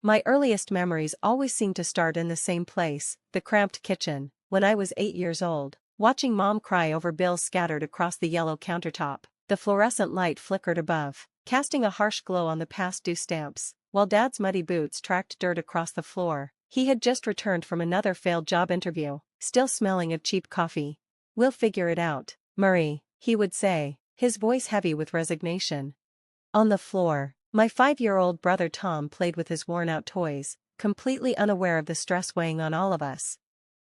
My earliest memories always seem to start in the same place, the cramped kitchen, when I was 8 years old, watching Mom cry over bills scattered across the yellow countertop. The fluorescent light flickered above, casting a harsh glow on the past due stamps, while Dad's muddy boots tracked dirt across the floor. He had just returned from another failed job interview, still smelling of cheap coffee. "We'll figure it out, Murray," he would say, his voice heavy with resignation. On the floor, my 5-year-old brother Tom played with his worn-out toys, completely unaware of the stress weighing on all of us.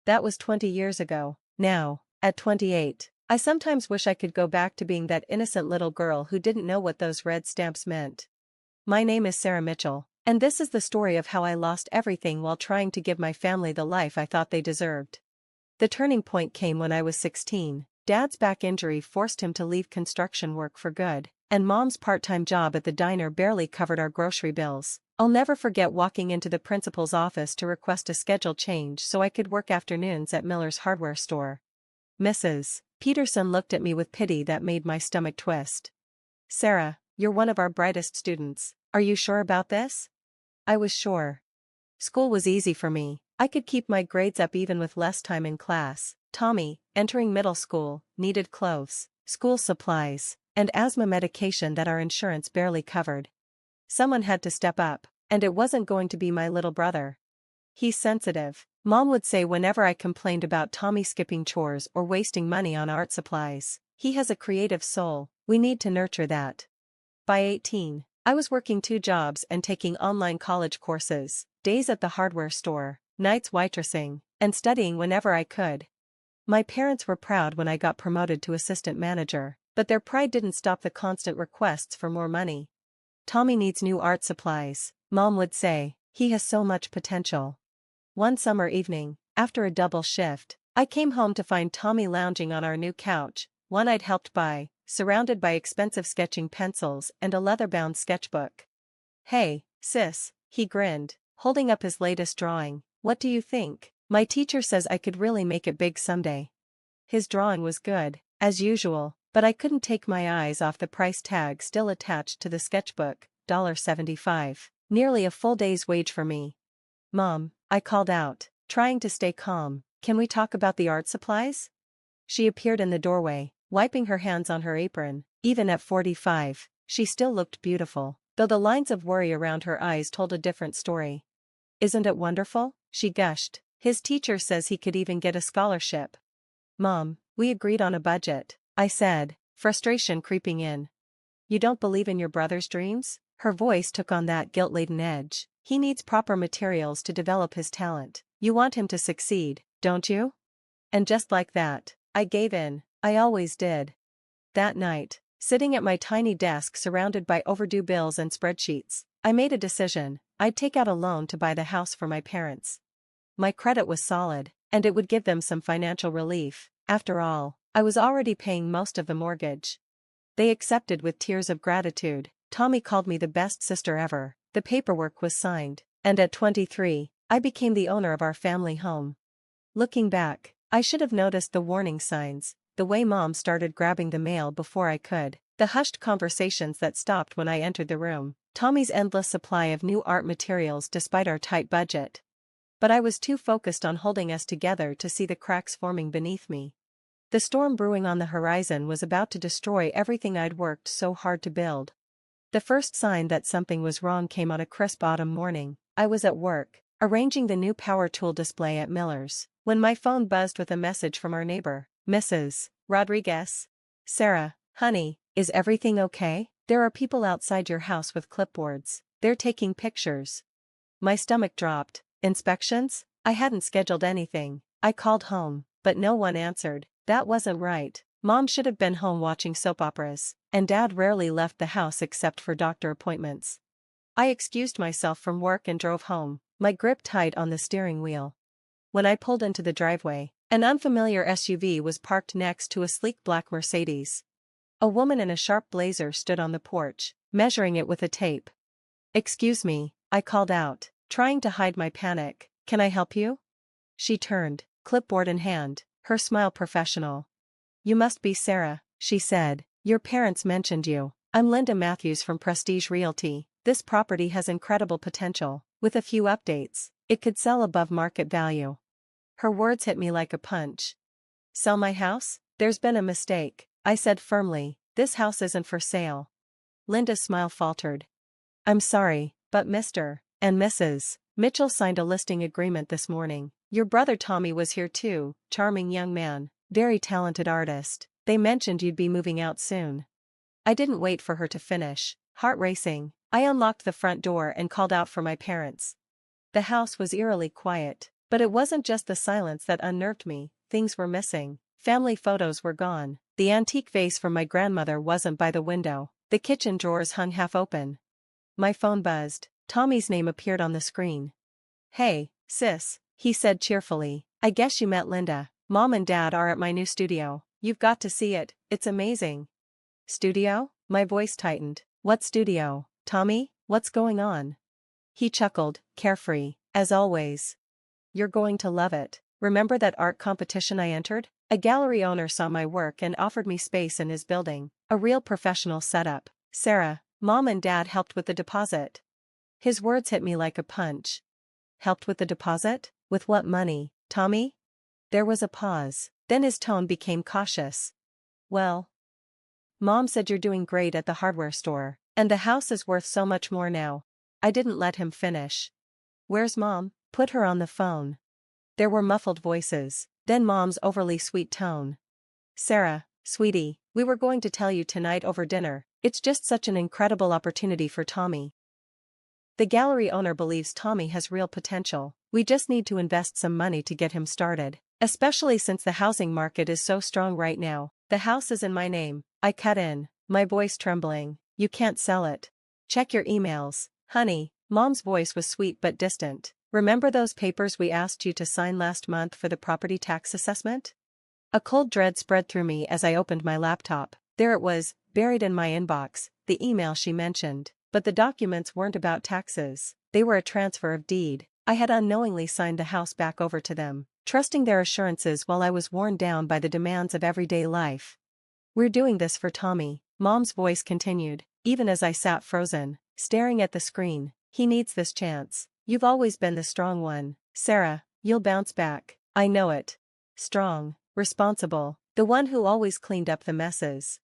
That was 20 years ago. Now, at 28, I sometimes wish I could go back to being that innocent little girl who didn't know what those red stamps meant. My name is Sarah Mitchell, and this is the story of how I lost everything while trying to give my family the life I thought they deserved. The turning point came when I was 16. Dad's back injury forced him to leave construction work for good, and Mom's part-time job at the diner barely covered our grocery bills. I'll never forget walking into the principal's office to request a schedule change so I could work afternoons at Miller's hardware store. Mrs. Peterson looked at me with pity that made my stomach twist. "Sarah, you're one of our brightest students. Are you sure about this?" I was sure. School was easy for me. I could keep my grades up even with less time in class. Tommy, entering middle school, needed clothes, school supplies, and asthma medication that our insurance barely covered. Someone had to step up, and it wasn't going to be my little brother. "He's sensitive," Mom would say whenever I complained about Tommy skipping chores or wasting money on art supplies. "He has a creative soul, we need to nurture that." By 18, I was working 2 jobs and taking online college courses, days at the hardware store, nights waitressing, and studying whenever I could. My parents were proud when I got promoted to assistant manager, but their pride didn't stop the constant requests for more money. "Tommy needs new art supplies," Mom would say. "He has so much potential." One summer evening, after a double shift, I came home to find Tommy lounging on our new couch, one I'd helped buy, surrounded by expensive sketching pencils and a leather-bound sketchbook. "Hey, sis," he grinned, holding up his latest drawing. "What do you think? My teacher says I could really make it big someday." His drawing was good, as usual, but I couldn't take my eyes off the price tag still attached to the sketchbook, $75, nearly a full day's wage for me. "Mom," I called out, trying to stay calm, "can we talk about the art supplies?" She appeared in the doorway, wiping her hands on her apron. Even at 45, she still looked beautiful, though the lines of worry around her eyes told a different story. "Isn't it wonderful?" she gushed. "His teacher says he could even get a scholarship." "Mom, we agreed on a budget," I said, frustration creeping in. "You don't believe in your brother's dreams?" Her voice took on that guilt-laden edge. "He needs proper materials to develop his talent. You want him to succeed, don't you?" And just like that, I gave in. I always did. That night, sitting at my tiny desk surrounded by overdue bills and spreadsheets, I made a decision. I'd take out a loan to buy the house for my parents. My credit was solid, and it would give them some financial relief. After all, I was already paying most of the mortgage. They accepted with tears of gratitude. Tommy called me the best sister ever. The paperwork was signed, and at 23, I became the owner of our family home. Looking back, I should have noticed the warning signs, the way Mom started grabbing the mail before I could, the hushed conversations that stopped when I entered the room, Tommy's endless supply of new art materials despite our tight budget. But I was too focused on holding us together to see the cracks forming beneath me. The storm brewing on the horizon was about to destroy everything I'd worked so hard to build. The first sign that something was wrong came on a crisp autumn morning. I was at work, arranging the new power tool display at Miller's, when my phone buzzed with a message from our neighbor, Mrs. Rodriguez. "Sarah, honey, is everything okay? There are people outside your house with clipboards. They're taking pictures." My stomach dropped. Inspections? I hadn't scheduled anything. I called home, but no one answered. That wasn't right. Mom should have been home watching soap operas, and Dad rarely left the house except for doctor appointments. I excused myself from work and drove home, my grip tight on the steering wheel. When I pulled into the driveway, an unfamiliar SUV was parked next to a sleek black Mercedes. A woman in a sharp blazer stood on the porch, measuring it with a tape. "Excuse me," I called out, trying to hide my panic. "Can I help you?" She turned, clipboard in hand, her smile professional. "You must be Sarah," she said. "Your parents mentioned you. I'm Linda Matthews from Prestige Realty. This property has incredible potential. With a few updates, it could sell above market value. Her words hit me like a punch. Sell my house? There's been a mistake, I said firmly. This house isn't for sale. Linda's smile faltered. I'm sorry, but Mr. and Mrs. Mitchell signed a listing agreement this morning. Your brother Tommy was here too, charming young man, very talented artist. They mentioned you'd be moving out soon. I didn't wait for her to finish. Heart racing, I unlocked the front door and called out for my parents. The house was eerily quiet, but it wasn't just the silence that unnerved me. Things were missing. Family photos were gone. The antique vase from my grandmother wasn't by the window. The kitchen drawers hung half open. My phone buzzed. Tommy's name appeared on the screen. Hey, sis, he said cheerfully. I guess you met Linda. Mom and Dad are at my new studio. You've got to see it, it's amazing. Studio? My voice tightened. What studio, Tommy? What's going on? He chuckled, carefree, as always. You're going to love it. Remember that art competition I entered? A gallery owner saw my work and offered me space in his building. A real professional setup. Sarah, Mom and Dad helped with the deposit. His words hit me like a punch. Helped with the deposit? With what money, Tommy? There was a pause. Then his tone became cautious. Well, Mom said you're doing great at the hardware store, and the house is worth so much more now. I didn't let him finish. Where's Mom? Put her on the phone. There were muffled voices, then Mom's overly sweet tone. Sarah, sweetie, we were going to tell you tonight over dinner. It's just such an incredible opportunity for Tommy. The gallery owner believes Tommy has real potential. We just need to invest some money to get him started, especially since the housing market is so strong right now. The house is in my name, I cut in, my voice trembling. You can't sell it. Check your emails, honey. Mom's voice was sweet but distant. Remember those papers we asked you to sign last month for the property tax assessment? A cold dread spread through me as I opened my laptop. There it was, buried in my inbox, the email she mentioned. But the documents weren't about taxes. They were a transfer of deed. I had unknowingly signed the house back over to them, trusting their assurances while I was worn down by the demands of everyday life. We're doing this for Tommy, Mom's voice continued, even as I sat frozen, staring at the screen. He needs this chance. You've always been the strong one, Sarah. You'll bounce back. I know it. Strong, responsible, the one who always cleaned up the messes.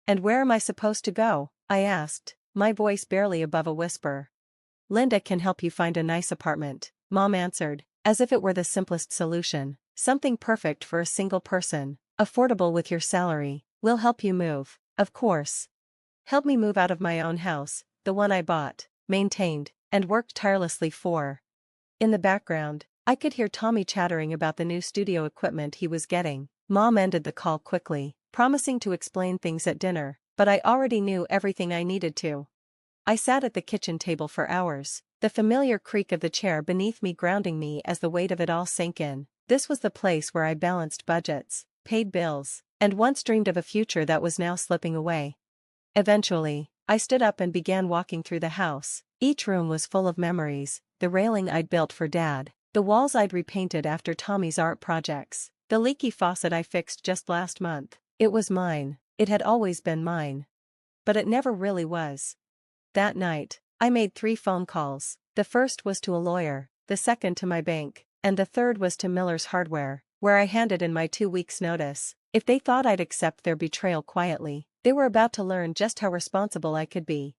And where am I supposed to go? I asked, my voice barely above a whisper. Linda can help you find a nice apartment, Mom answered, as if it were the simplest solution. Something perfect for a single person, affordable with your salary. We'll help you move, of course. Help me move out of my own house, the one I bought, maintained, and worked tirelessly for. In the background, I could hear Tommy chattering about the new studio equipment he was getting. Mom ended the call quickly, promising to explain things at dinner, but I already knew everything I needed to. I sat at the kitchen table for hours, the familiar creak of the chair beneath me grounding me as the weight of it all sank in. This was the place where I balanced budgets, paid bills, and once dreamed of a future that was now slipping away. Eventually, I stood up and began walking through the house. Each room was full of memories, the railing I'd built for Dad, the walls I'd repainted after Tommy's art projects, the leaky faucet I fixed just last month. It was mine, it had always been mine. But it never really was. That night, I made 3 phone calls. The first was to a lawyer, the second to my bank, and the third was to Miller's Hardware, where I handed in my 2 weeks' notice. If they thought I'd accept their betrayal quietly, they were about to learn just how responsible I could be.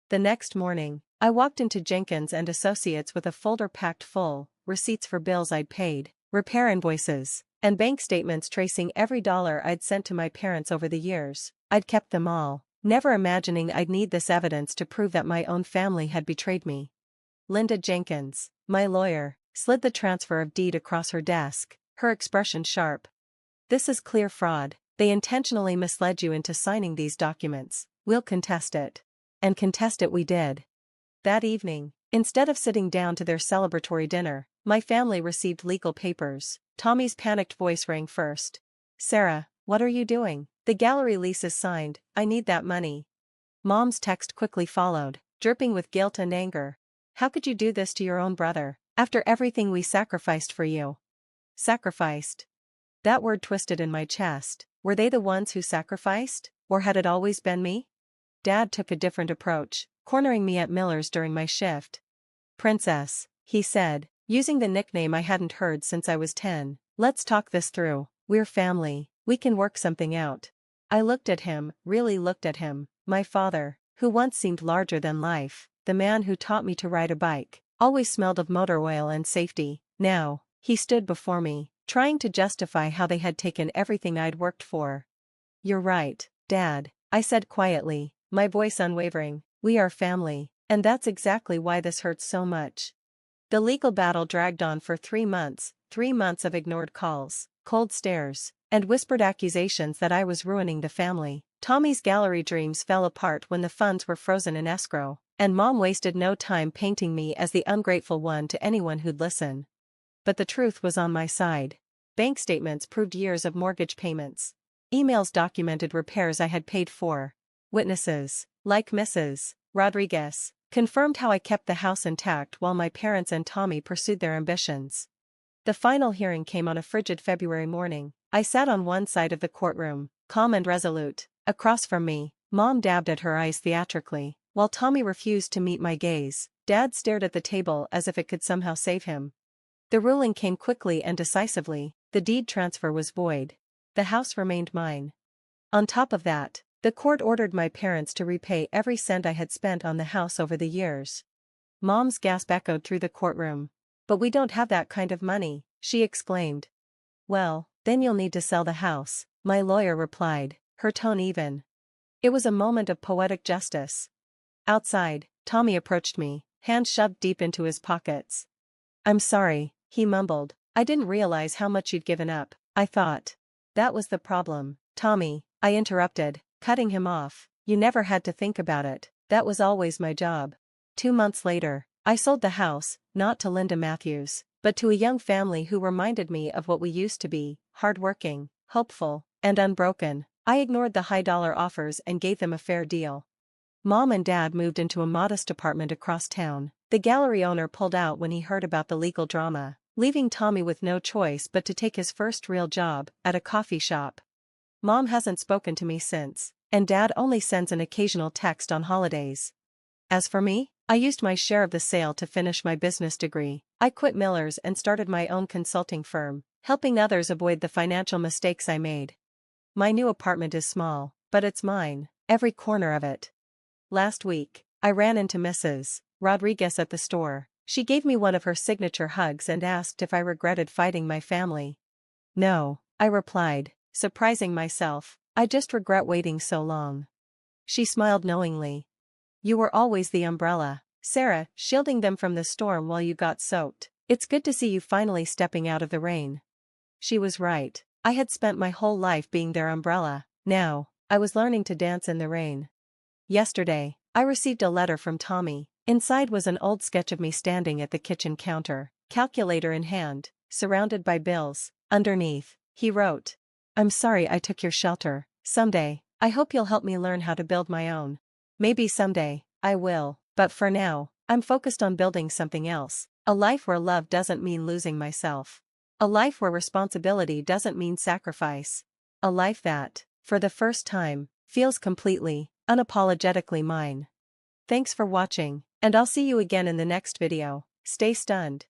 The next morning, I walked into Jenkins and Associates with a folder packed full, receipts for bills I'd paid, repair invoices, and bank statements tracing every dollar I'd sent to my parents over the years. I'd kept them all, never imagining I'd need this evidence to prove that my own family had betrayed me. Linda Jenkins, my lawyer, slid the transfer of deed across her desk, her expression sharp. This is clear fraud. They intentionally misled you into signing these documents. We'll contest it. And contest it we did. That evening, instead of sitting down to their celebratory dinner, my family received legal papers. Tommy's panicked voice rang first. Sarah, what are you doing? The gallery lease is signed, I need that money. Mom's text quickly followed, dripping with guilt and anger. How could you do this to your own brother, after everything we sacrificed for you? Sacrificed. That word twisted in my chest. Were they the ones who sacrificed, or had it always been me? Dad took a different approach. cornering me at Miller's during my shift. "Princess," he said, using the nickname I hadn't heard since I was 10, "let's talk this through. We're family, we can work something out." I looked at him, really looked at him, my father, who once seemed larger than life, the man who taught me to ride a bike, always smelled of motor oil and safety. Now, he stood before me, trying to justify how they had taken everything I'd worked for. "You're right, Dad," I said quietly, my voice unwavering. "We are family, and that's exactly why this hurts so much." The legal battle dragged on for 3 months, 3 months of ignored calls, cold stares, and whispered accusations that I was ruining the family. Tommy's gallery dreams fell apart when the funds were frozen in escrow, and Mom wasted no time painting me as the ungrateful one to anyone who'd listen. But the truth was on my side. Bank statements proved years of mortgage payments. Emails documented repairs I had paid for. Witnesses, like Mrs. Rodriguez, confirmed how I kept the house intact while my parents and Tommy pursued their ambitions. The final hearing came on a frigid February morning. I sat on one side of the courtroom, calm and resolute. Across from me, Mom dabbed at her eyes theatrically, while Tommy refused to meet my gaze. Dad stared at the table as if it could somehow save him. The ruling came quickly and decisively. The deed transfer was void. The house remained mine. On top of that, the court ordered my parents to repay every cent I had spent on the house over the years. Mom's gasp echoed through the courtroom. "But we don't have that kind of money," she exclaimed. "Well, then you'll need to sell the house," my lawyer replied, her tone even. It was a moment of poetic justice. Outside, Tommy approached me, hands shoved deep into his pockets. "I'm sorry," he mumbled. "I didn't realize how much you'd given up. I thought." "That was the problem, Tommy," I interrupted, cutting him off. "You never had to think about it. That was always my job." 2 months later, I sold the house, not to Linda Matthews, but to a young family who reminded me of what we used to be: hardworking, hopeful, and unbroken. I ignored the high-dollar offers and gave them a fair deal. Mom and Dad moved into a modest apartment across town. The gallery owner pulled out when he heard about the legal drama, leaving Tommy with no choice but to take his first real job at a coffee shop. Mom hasn't spoken to me since, and Dad only sends an occasional text on holidays. As for me, I used my share of the sale to finish my business degree. I quit Miller's and started my own consulting firm, helping others avoid the financial mistakes I made. My new apartment is small, but it's mine, every corner of it. Last week, I ran into Mrs. Rodriguez at the store. She gave me one of her signature hugs and asked if I regretted fighting my family. "No," I replied, surprising myself. "I just regret waiting so long." She smiled knowingly. "You were always the umbrella, Sarah, shielding them from the storm while you got soaked. It's good to see you finally stepping out of the rain." She was right. I had spent my whole life being their umbrella. Now, I was learning to dance in the rain. Yesterday, I received a letter from Tommy. Inside was an old sketch of me standing at the kitchen counter, calculator in hand, surrounded by bills. Underneath, he wrote, "I'm sorry I took your shelter. Someday, I hope you'll help me learn how to build my own." Maybe someday, I will, but for now, I'm focused on building something else. A life where love doesn't mean losing myself. A life where responsibility doesn't mean sacrifice. A life that, for the first time, feels completely, unapologetically mine. Thanks for watching, and I'll see you again in the next video. Stay stunned.